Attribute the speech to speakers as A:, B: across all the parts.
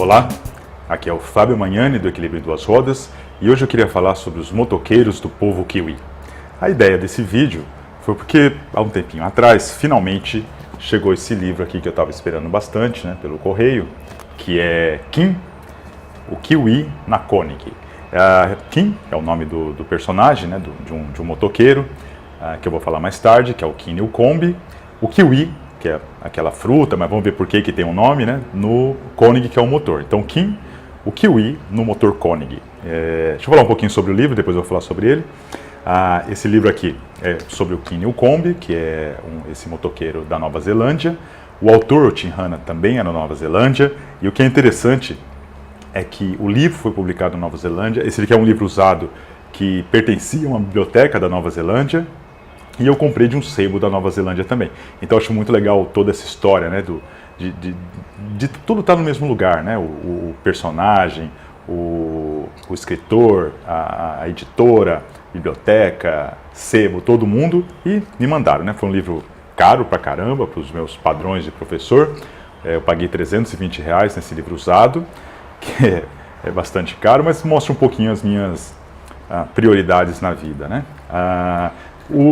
A: Olá, aqui é o Fábio Magnani do Equilíbrio em Duas Rodas e hoje eu queria falar sobre os motoqueiros do povo kiwi. A ideia desse vídeo foi porque há um tempinho atrás, finalmente, chegou esse livro aqui que eu estava esperando bastante, pelo correio, que é Kim, o Kiwi na Konig. Kim é o nome do personagem, de um motoqueiro, que eu vou falar mais tarde, que é o Kim Newcombe. O Kiwi, que é aquela fruta, mas vamos ver por que tem um nome, no Konig, que é o motor. Então, Kim, o Kiwi no motor Konig. Deixa eu falar um pouquinho sobre o livro, depois eu vou falar sobre ele. Esse livro aqui é sobre o Kim Newcombe, que é esse motoqueiro da Nova Zelândia. O autor, o Tim Hanna, também é na Nova Zelândia. E o que é interessante é que o livro foi publicado na Nova Zelândia. Esse aqui é um livro usado que pertencia a uma biblioteca da Nova Zelândia. E eu comprei de um sebo da Nova Zelândia também. Então eu acho muito legal toda essa história, de tudo estar no mesmo lugar, o personagem, o escritor, a editora, biblioteca, sebo, todo mundo. E me mandaram, Foi um livro caro pra caramba, para os meus padrões de professor. Eu paguei R$320 nesse livro usado, que é bastante caro, mas mostra um pouquinho as minhas prioridades na vida,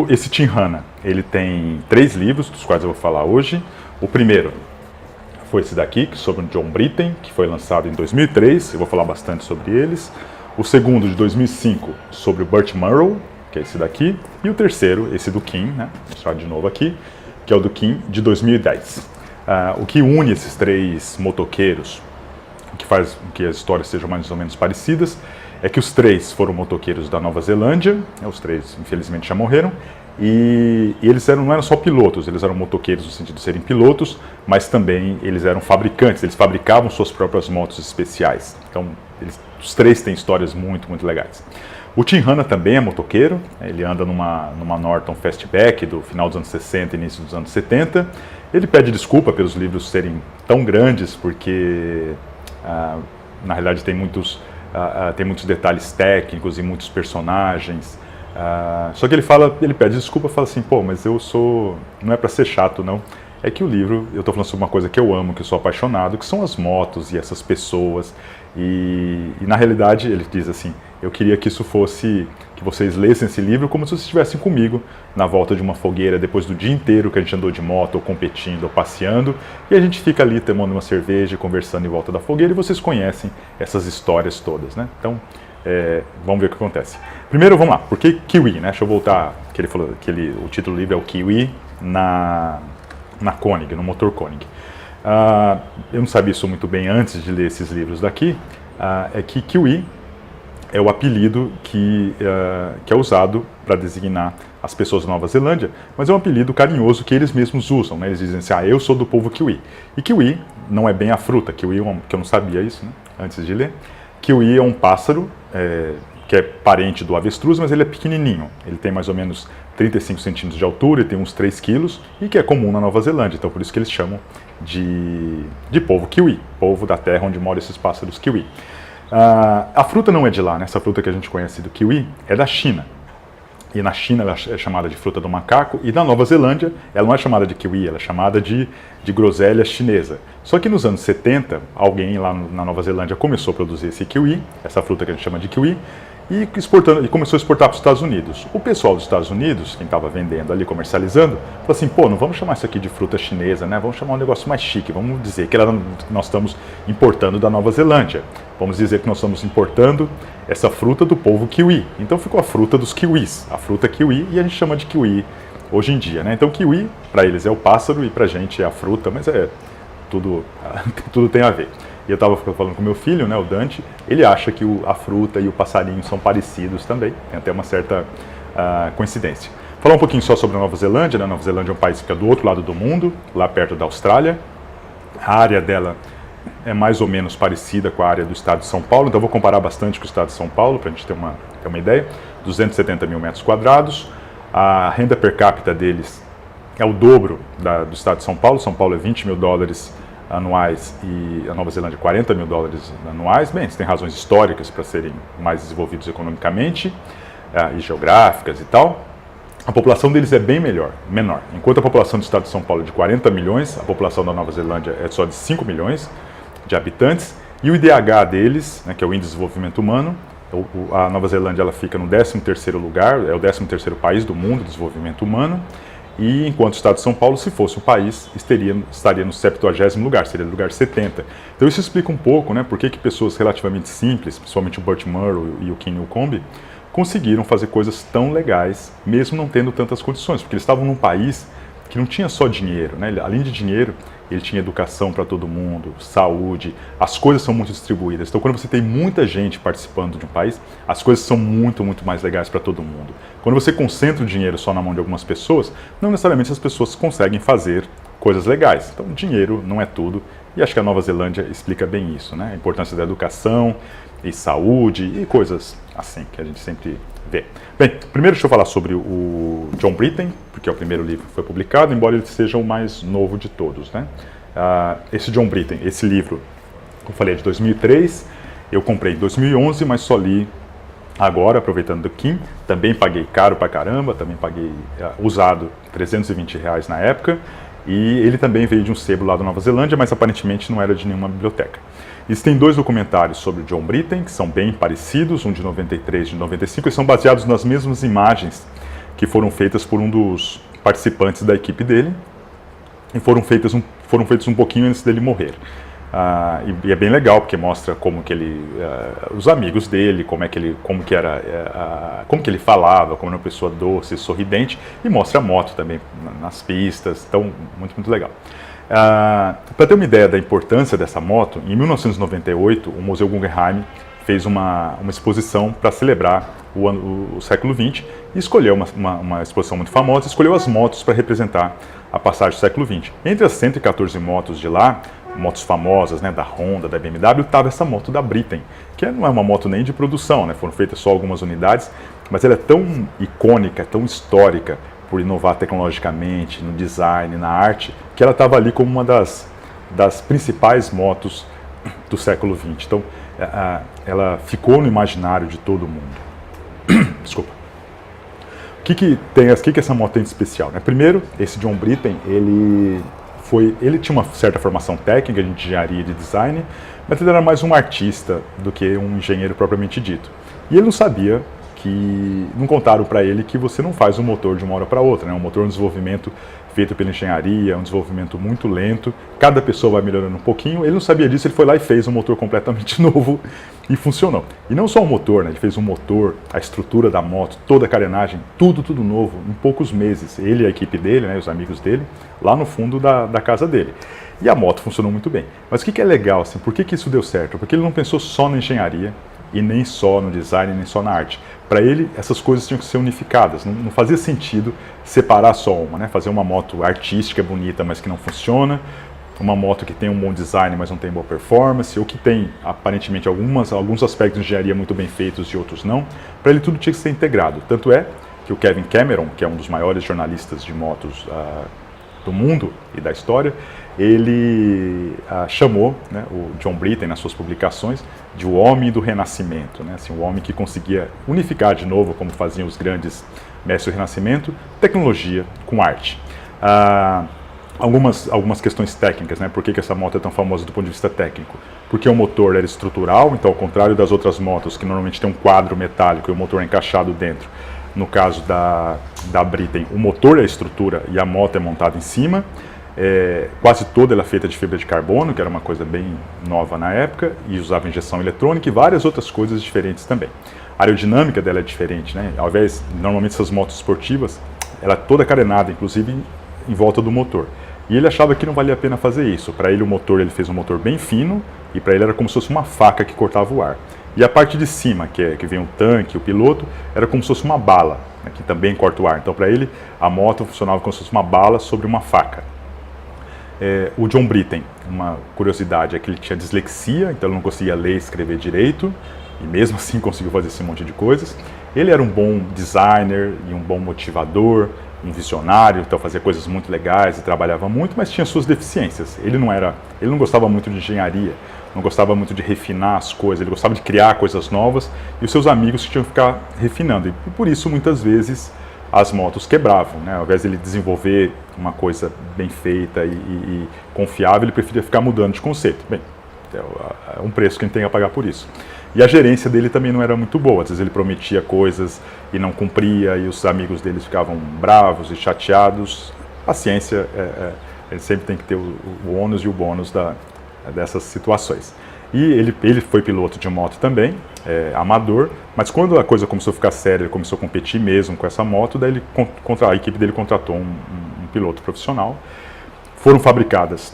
A: Esse Tim Hanna, ele tem 3 livros, dos quais eu vou falar hoje. O primeiro foi esse daqui, sobre o John Britten, que foi lançado em 2003, eu vou falar bastante sobre eles. O segundo, de 2005, sobre o Burt Murrow, que é esse daqui. E o terceiro, esse do Kim, vou mostrar de novo aqui, que é o do Kim, de 2010. O que une esses 3 motoqueiros, o que faz com que as histórias sejam mais ou menos parecidas, é que os 3 foram motoqueiros da Nova Zelândia, os 3 infelizmente já morreram, e eles não eram só pilotos, eles eram motoqueiros no sentido de serem pilotos, mas também eles eram fabricantes, eles fabricavam suas próprias motos especiais. Então, os 3 têm histórias muito, muito legais. O Tim Hanna também é motoqueiro, ele anda numa Norton Fastback do final dos anos 60 e início dos anos 70. Ele pede desculpa pelos livros serem tão grandes, porque na realidade tem muitos detalhes técnicos e muitos personagens. Só que ele pede desculpa e fala assim, mas não é para ser chato, não. É que o livro, eu estou falando sobre uma coisa que eu amo, que eu sou apaixonado, que são as motos e essas pessoas. E na realidade, ele diz assim, eu queria que que vocês lessem esse livro como se vocês estivessem comigo na volta de uma fogueira, depois do dia inteiro que a gente andou de moto, ou competindo, ou passeando, e a gente fica ali tomando uma cerveja, conversando em volta da fogueira, e vocês conhecem essas histórias todas, Então, vamos ver o que acontece. Primeiro, vamos lá, por que Kiwi, Deixa eu voltar, que ele falou que o título do livro é o Kiwi na Konig, no motor Konig. Eu não sabia isso muito bem antes de ler esses livros daqui, é que Kiwi é o apelido que é usado para designar as pessoas da Nova Zelândia, mas é um apelido carinhoso que eles mesmos usam, Eles dizem assim, eu sou do povo Kiwi. E Kiwi não é bem a fruta, Kiwi que eu não sabia isso, antes de ler. Kiwi é um pássaro que é parente do avestruz, mas ele é pequenininho. Ele tem mais ou menos 35 centímetros de altura, ele tem uns 3 quilos, e que é comum na Nova Zelândia, então por isso que eles chamam de povo Kiwi, povo da terra onde moram esses pássaros Kiwi. A fruta não é de lá, Essa fruta que a gente conhece do kiwi é da China. E na China ela é chamada de fruta do macaco, e na Nova Zelândia ela não é chamada de kiwi, ela é chamada de groselha chinesa. Só que nos anos 70, alguém lá na Nova Zelândia começou a produzir esse kiwi, essa fruta que a gente chama de kiwi, e começou a exportar para os Estados Unidos. O pessoal dos Estados Unidos, quem estava vendendo ali, comercializando, falou assim, não vamos chamar isso aqui de fruta chinesa, Vamos chamar um negócio mais chique, vamos dizer que nós estamos importando da Nova Zelândia. Vamos dizer que nós estamos importando essa fruta do povo kiwi. Então ficou a fruta dos kiwis, a fruta kiwi, e a gente chama de kiwi hoje em dia, Então kiwi, para eles é o pássaro e para a gente é a fruta, mas tudo tem a ver. E eu estava falando com meu filho, o Dante, ele acha que a fruta e o passarinho são parecidos também, tem até uma certa coincidência. Falar um pouquinho só sobre a Nova Zelândia, A Nova Zelândia é um país que fica do outro lado do mundo, lá perto da Austrália. A área dela é mais ou menos parecida com a área do estado de São Paulo, então eu vou comparar bastante com o estado de São Paulo, para a gente ter uma ideia. 270 mil metros quadrados, a renda per capita deles é o dobro do estado de São Paulo é 20 mil dólares anuais e a Nova Zelândia 40 mil dólares anuais. Bem, eles têm razões históricas para serem mais desenvolvidos economicamente e geográficas e tal. A população deles é bem menor. Enquanto a população do estado de São Paulo é de 40 milhões, a população da Nova Zelândia é só de 5 milhões de habitantes. E o IDH deles, né, que é o Índice de Desenvolvimento Humano, a Nova Zelândia ela fica no 13º lugar, é o 13º país do mundo de desenvolvimento humano, e enquanto o estado de São Paulo, se fosse o país, estaria no 70º lugar, seria no lugar 70. Então isso explica um pouco, né, por que pessoas relativamente simples, principalmente o Burt Murrow e o King Newcombe, conseguiram fazer coisas tão legais, mesmo não tendo tantas condições, porque eles estavam num país que não tinha só dinheiro, né? Além de dinheiro, ele tinha educação para todo mundo, saúde, as coisas são muito distribuídas. Então, quando você tem muita gente participando de um país, as coisas são muito, muito mais legais para todo mundo. Quando você concentra o dinheiro só na mão de algumas pessoas, não necessariamente as pessoas conseguem fazer coisas legais. Então, dinheiro não é tudo, e acho que a Nova Zelândia explica bem isso, né? A importância da educação e saúde e coisas assim que a gente sempre vê. Bem, primeiro deixa eu falar sobre o John Brittain, porque é o primeiro livro que foi publicado, embora ele seja o mais novo de todos, né? Esse John Brittain, esse livro, como eu falei, é de 2003, eu comprei em 2011, mas só li agora, aproveitando do Kim. Também paguei caro pra caramba, também paguei usado R$320 na época, e ele também veio de um sebo lá da Nova Zelândia, mas aparentemente não era de nenhuma biblioteca. Existem 2 documentários sobre o John Brittain, que são bem parecidos, um de 93 e de 95, e são baseados nas mesmas imagens que foram feitas por um dos participantes da equipe dele, e foram feitos um pouquinho antes dele morrer. E é bem legal, porque mostra como que ele, os amigos dele, como que ele falava, como era uma pessoa doce, sorridente, e mostra a moto também nas pistas, então muito, muito legal. Para ter uma ideia da importância dessa moto, em 1998 o Museu Guggenheim fez uma exposição para celebrar o século XX e escolheu uma exposição muito famosa, escolheu as motos para representar a passagem do século XX. Entre as 114 motos de lá, motos famosas, né, da Honda, da BMW, estava essa moto da Brittain, que não é uma moto nem de produção, né, foram feitas só algumas unidades, mas ela é tão icônica, tão histórica, por inovar tecnologicamente, no design, na arte, que ela estava ali como uma das principais motos do século XX. Então, ela ficou no imaginário de todo mundo. Desculpa. O que essa moto tem de especial, né? Primeiro, esse John Brittain, ele tinha uma certa formação técnica de engenharia e de design, mas ele era mais um artista do que um engenheiro propriamente dito. E ele não sabia não contaram para ele que você não faz um motor de uma hora para outra, né? Um motor é um desenvolvimento feito pela engenharia, um desenvolvimento muito lento, cada pessoa vai melhorando um pouquinho. Ele não sabia disso, ele foi lá e fez um motor completamente novo e funcionou. E não só o motor, né? Ele fez um motor, a estrutura da moto, toda a carenagem, tudo novo, em poucos meses. Ele e a equipe dele, né, os amigos dele, lá no fundo da casa dele. E a moto funcionou muito bem. Mas o que é legal, assim, por que isso deu certo? Porque ele não pensou só na engenharia, e nem só no design, nem só na arte. Para ele, essas coisas tinham que ser unificadas. Não fazia sentido separar só uma, né? Fazer uma moto artística, bonita, mas que não funciona, uma moto que tem um bom design, mas não tem boa performance, ou que tem, aparentemente, alguns aspectos de engenharia muito bem feitos e outros não. Para ele, tudo tinha que ser integrado. Tanto é que o Kevin Cameron, que é um dos maiores jornalistas de motos do mundo e da história, ele chamou, né, o John Brittain nas suas publicações de o homem do Renascimento, né, assim, o homem que conseguia unificar de novo, como faziam os grandes mestres do Renascimento, tecnologia com arte. Algumas questões técnicas, né, por que essa moto é tão famosa do ponto de vista técnico? Porque o motor era estrutural, então ao contrário das outras motos que normalmente tem um quadro metálico e o motor é encaixado dentro, no caso da Brittain, o motor é a estrutura e a moto é montada em cima. Quase toda ela é feita de fibra de carbono, que era uma coisa bem nova na época, e usava injeção eletrônica e várias outras coisas diferentes também. A aerodinâmica dela é diferente, né? Ao invés, normalmente essas motos esportivas, ela é toda carenada, inclusive em volta do motor. E ele achava que não valia a pena fazer isso. Para ele o motor, ele fez um motor bem fino, e para ele era como se fosse uma faca que cortava o ar. E a parte de cima, que vem o tanque, o piloto, era como se fosse uma bala, né, que também corta o ar. Então para ele a moto funcionava como se fosse uma bala sobre uma faca. O John Brittain, uma curiosidade é que ele tinha dislexia, então ele não conseguia ler e escrever direito, e mesmo assim conseguiu fazer esse monte de coisas. Ele era um bom designer e um bom motivador, um visionário, então fazia coisas muito legais e trabalhava muito, mas tinha suas deficiências. Ele não gostava muito de engenharia, não gostava muito de refinar as coisas, ele gostava de criar coisas novas, e os seus amigos tinham que ficar refinando, e por isso muitas vezes as motos quebravam, né? Ao invés de ele desenvolver uma coisa bem feita e confiável, ele preferia ficar mudando de conceito. Bem, é um preço que a gente tem a pagar por isso. E a gerência dele também não era muito boa, às vezes ele prometia coisas e não cumpria, e os amigos deles ficavam bravos e chateados. Paciência, ele sempre tem que ter o ônus e o bônus dessas situações. E ele foi piloto de moto também, amador, mas quando a coisa começou a ficar séria, ele começou a competir mesmo com essa moto, daí a equipe dele contratou um piloto profissional. Foram fabricadas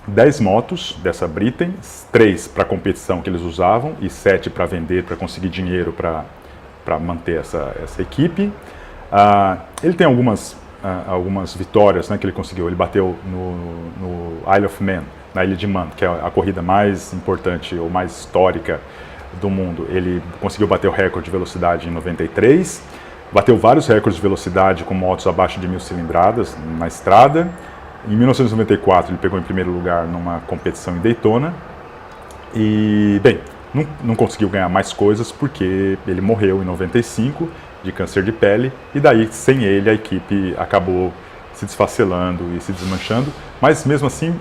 A: 10 motos dessa Britten, 3 para competição que eles usavam e 7 para vender, para conseguir dinheiro para manter essa equipe. Ele tem algumas vitórias, né, que ele conseguiu. Ele bateu no Isle of Man, na Ilha de Man, que é a corrida mais importante ou mais histórica do mundo. Ele conseguiu bater o recorde de velocidade em 93, bateu vários recordes de velocidade com motos abaixo de 1000 cilindradas na estrada. Em 1994 ele pegou em primeiro lugar numa competição em Daytona e, bem, não conseguiu ganhar mais coisas porque ele morreu em 95 de câncer de pele e daí, sem ele, a equipe acabou se desfacelando e se desmanchando, mas mesmo assim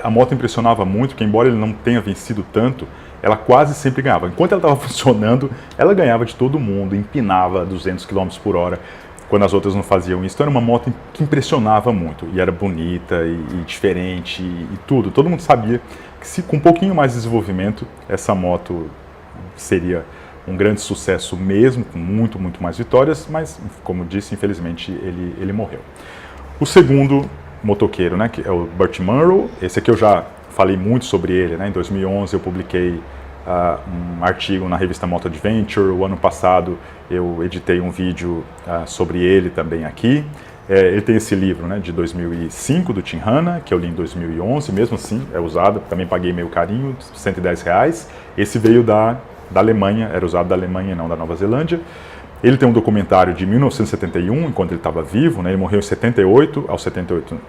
A: a moto impressionava muito, porque embora ele não tenha vencido tanto, ela quase sempre ganhava. Enquanto ela estava funcionando, ela ganhava de todo mundo, empinava 200 km por hora, quando as outras não faziam isso. Então era uma moto que impressionava muito, e era bonita e diferente e tudo. Todo mundo sabia que com um pouquinho mais de desenvolvimento, essa moto seria um grande sucesso mesmo, com muito mais vitórias, mas, como disse, infelizmente ele morreu. O segundo motoqueiro, né, que é o Burt Munro, esse aqui eu já falei muito sobre ele, né? Em 2011 eu publiquei um artigo na revista Moto Adventure. O ano passado eu editei um vídeo sobre ele também aqui. Ele tem esse livro, né, de 2005 do Tim Hanna, que eu li em 2011, mesmo assim é usado, também paguei meio carinho, R$110. Esse veio da Alemanha, era usado da Alemanha e não da Nova Zelândia. Ele tem um documentário de 1971, enquanto ele estava vivo, né? Ele morreu em 78, aos 78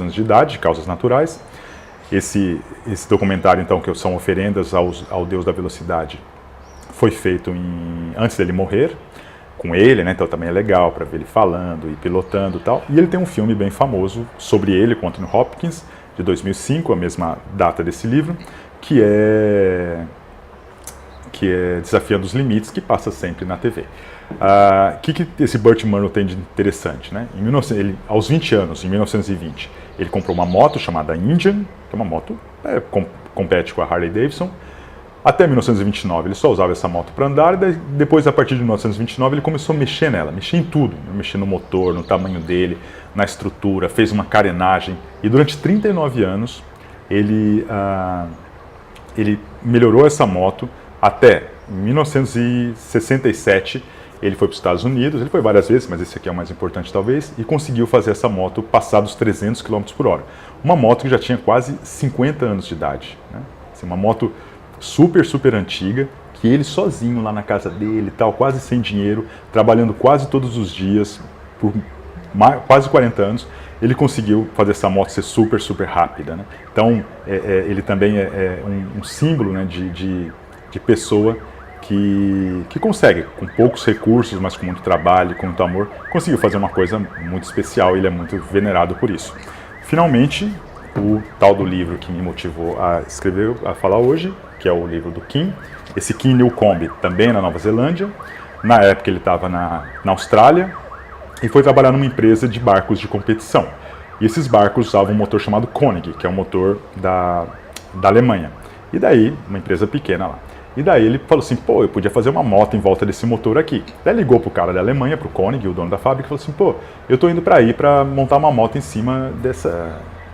A: anos de idade, de causas naturais. Esse documentário, então, que são oferendas ao Deus da Velocidade, foi feito antes dele morrer, com ele, né? Então também é legal para ver ele falando e pilotando e tal. E ele tem um filme bem famoso sobre ele, com Anthony Hopkins, de 2005, a mesma data desse livro, que é Desafiando os Limites, que passa sempre na TV. O que esse Burt Munro tem de interessante, né? Aos 20 anos, em 1920, ele comprou uma moto chamada Indian, que é uma moto que compete com a Harley Davidson. Até 1929 ele só usava essa moto para andar, e depois, a partir de 1929, ele começou a mexer nela, mexer em tudo, mexer no motor, no tamanho dele, na estrutura, fez uma carenagem, e durante 39 anos ele melhorou essa moto. Até 1967 ele foi para os Estados Unidos, ele foi várias vezes, mas esse aqui é o mais importante talvez, e conseguiu fazer essa moto passar dos 300 km por hora. Uma moto que já tinha quase 50 anos de idade, né? Assim, uma moto super antiga, que ele sozinho lá na casa dele e tal, quase sem dinheiro, trabalhando quase todos os dias, por quase 40 anos, ele conseguiu fazer essa moto ser super rápida, né? Então ele também é um símbolo, né, de pessoa que consegue, com poucos recursos, mas com muito trabalho, com muito amor, conseguiu fazer uma coisa muito especial, e ele é muito venerado por isso. Finalmente, o tal do livro que me motivou a escrever, a falar hoje, que é o livro do Kim. Esse Kim Newcombe também é na Nova Zelândia. Na época ele estava na Austrália e foi trabalhar numa empresa de barcos de competição. E esses barcos usavam um motor chamado Koenig, que é um motor da Alemanha. E daí, uma empresa pequena lá. E daí ele falou assim, pô, eu podia fazer uma moto em volta desse motor aqui. Daí ligou pro cara da Alemanha, pro Koenig, o dono da fábrica, e falou assim, pô, eu tô indo para montar uma moto em cima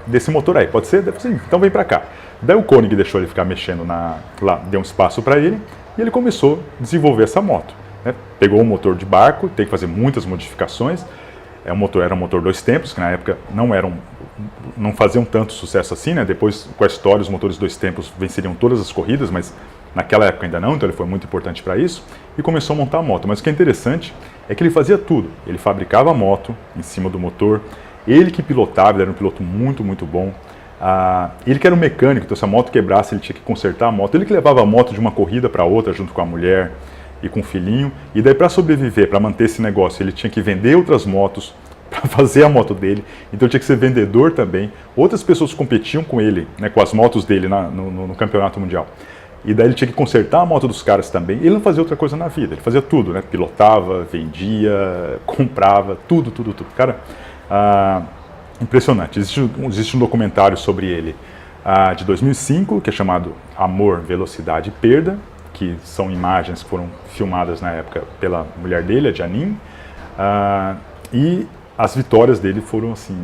A: desse motor aí, pode ser? Daí eu falei assim, então vem para cá. Daí o Koenig deixou ele ficar mexendo lá, deu um espaço para ele, e ele começou a desenvolver essa moto, né? Pegou um motor de barco, tem que fazer muitas modificações. Era um motor 2 tempos, que na época não faziam tanto sucesso assim, né? Depois, com a história, os motores 2 tempos venceriam todas as corridas, mas naquela época ainda não, então ele foi muito importante para isso, e começou a montar a moto. Mas o que é interessante é que ele fazia tudo. Ele fabricava a moto em cima do motor, ele que pilotava, ele era um piloto muito bom. Ele que era um mecânico, então se a moto quebrasse, ele tinha que consertar a moto. Ele que levava a moto de uma corrida para outra, junto com a mulher e com o filhinho. E daí, para sobreviver, para manter esse negócio, ele tinha que vender outras motos para fazer a moto dele, então tinha que ser vendedor também. Outras pessoas competiam com ele, né, com as motos dele no campeonato mundial. E daí ele tinha que consertar a moto dos caras também. Ele não fazia outra coisa na vida, ele fazia tudo, né? Pilotava, vendia, comprava, tudo. Cara, impressionante. Existe um documentário sobre ele de 2005, que é chamado Amor, Velocidade e Perda, que são imagens que foram filmadas na época pela mulher dele, a Janine, e as vitórias dele foram assim,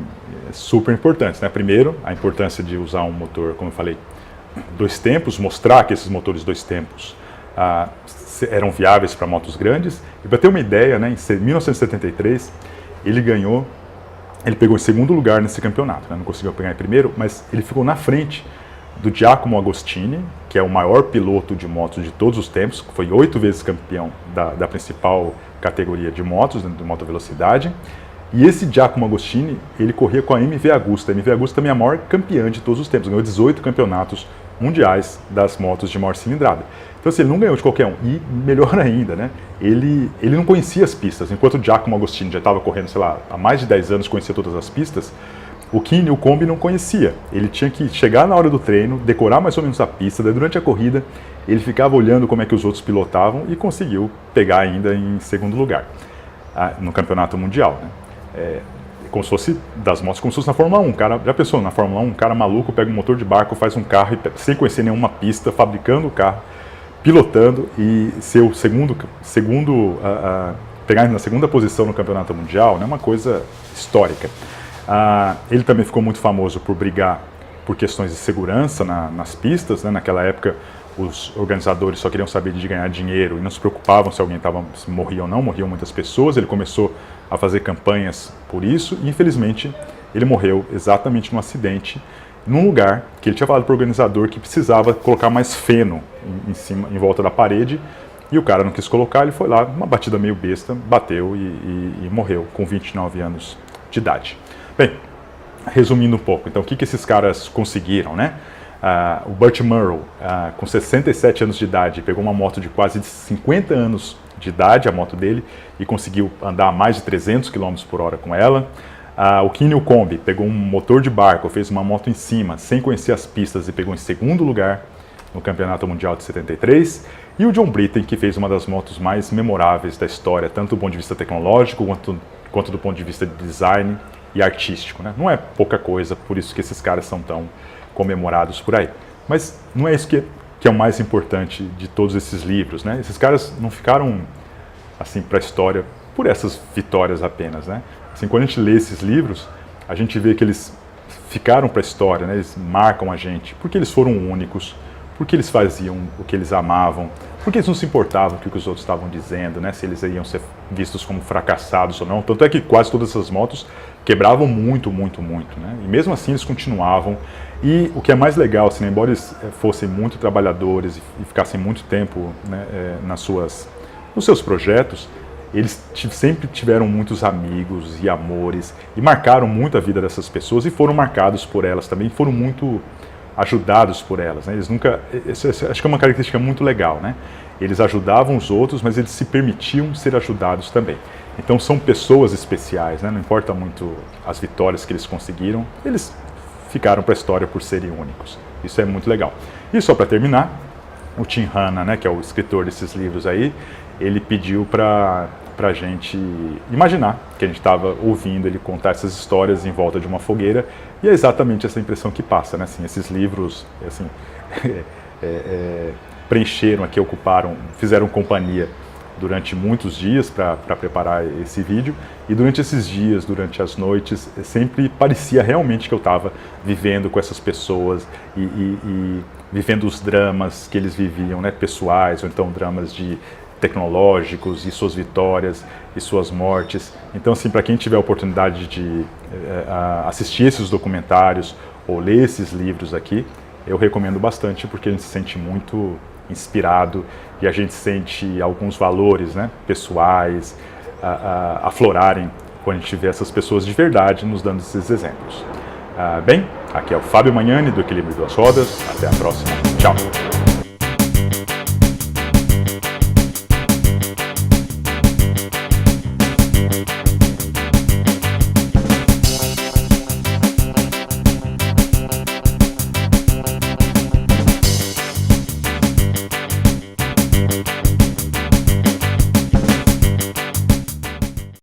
A: super importantes, né? Primeiro, a importância de usar um motor, como eu falei, 2 tempos, mostrar que esses motores 2 tempos eram viáveis para motos grandes. E para ter uma ideia, né, em 1973, ele pegou em segundo lugar nesse campeonato, né? Não conseguiu pegar em primeiro, mas ele ficou na frente do Giacomo Agostini, que é o maior piloto de motos de todos os tempos, que foi 8 vezes campeão da principal categoria de motos, de moto velocidade. E esse Giacomo Agostini, ele corria com a MV Agusta. A MV Agusta também é a maior campeã de todos os tempos, ganhou 18 campeonatos mundiais das motos de maior cilindrada. Então assim, ele não ganhou de qualquer um. E melhor ainda, né? Ele não conhecia as pistas. Enquanto o Giacomo Agostini já estava correndo, sei lá, há mais de 10 anos, conhecia todas as pistas, o Kini, o Kombi, não conhecia. Ele tinha que chegar na hora do treino, decorar mais ou menos a pista, daí durante a corrida ele ficava olhando como é que os outros pilotavam e conseguiu pegar ainda em segundo lugar no campeonato mundial, né? Como se fosse das motos, como se fosse na Fórmula 1. Cara, já pensou, na Fórmula 1, um cara maluco pega um motor de barco, faz um carro sem conhecer nenhuma pista, fabricando o carro, pilotando e ser o pegar na segunda posição no campeonato mundial, né? Uma coisa histórica. Ele também ficou muito famoso por brigar por questões de segurança nas pistas, né? Naquela época os organizadores só queriam saber de ganhar dinheiro e não se preocupavam se alguém se morria ou não, morriam muitas pessoas. Ele começou a fazer campanhas por isso e infelizmente ele morreu exatamente num acidente num lugar que ele tinha falado para o organizador que precisava colocar mais feno em volta da parede e o cara não quis colocar. Ele foi lá, uma batida meio besta, bateu e morreu com 29 anos de idade. Bem, resumindo um pouco, então o que esses caras conseguiram, né? O Burt Murrow, com 67 anos de idade, pegou uma moto de quase 50 anos de idade, a moto dele, e conseguiu andar a mais de 300 km por hora com ela. O Kini Kombi pegou um motor de barco, fez uma moto em cima, sem conhecer as pistas, e pegou em segundo lugar no Campeonato Mundial de 73. E o John Britten, que fez uma das motos mais memoráveis da história, tanto do ponto de vista tecnológico, quanto do ponto de vista de design e artístico, né? Não é pouca coisa, por isso que esses caras são tão comemorados por aí. Mas não é isso que é o mais importante de todos esses livros, né? Esses caras não ficaram assim para a história por essas vitórias apenas, né? Assim, quando a gente lê esses livros, a gente vê que eles ficaram para a história, né? Eles marcam a gente porque eles foram únicos, porque eles faziam o que eles amavam, porque eles não se importavam com o que os outros estavam dizendo, né? Se eles iam ser vistos como fracassados ou não. Tanto é que quase todas essas motos quebravam muito, né? E mesmo assim eles continuavam. E o que é mais legal, assim, embora eles fossem muito trabalhadores e ficassem muito tempo, né, nos seus projetos, eles sempre tiveram muitos amigos e amores e marcaram muito a vida dessas pessoas e foram marcados por elas também, foram muito ajudados por elas, né? Eles nunca, acho que é uma característica muito legal, né? Eles ajudavam os outros, mas eles se permitiam ser ajudados também. Então são pessoas especiais, né? Não importa muito as vitórias que eles conseguiram, eles ficaram para a história por serem únicos. Isso é muito legal. E só para terminar, o Tim Hanna, né, que é o escritor desses livros aí, ele pediu para a gente imaginar que a gente estava ouvindo ele contar essas histórias em volta de uma fogueira, e é exatamente essa impressão que passa, né? Assim, esses livros assim, preencheram aqui, fizeram companhia durante muitos dias para preparar esse vídeo, e durante esses dias, durante as noites, sempre parecia realmente que eu estava vivendo com essas pessoas e vivendo os dramas que eles viviam, né, pessoais, ou então dramas tecnológicos, e suas vitórias e suas mortes. Então, assim, para quem tiver a oportunidade de assistir esses documentários ou ler esses livros aqui, eu recomendo bastante, porque a gente se sente muito inspirado e a gente sente alguns valores, né, pessoais aflorarem quando a gente vê essas pessoas de verdade nos dando esses exemplos. Bem, aqui é o Fábio Magnani do Equilíbrio Duas Rodas. Até a próxima. Tchau!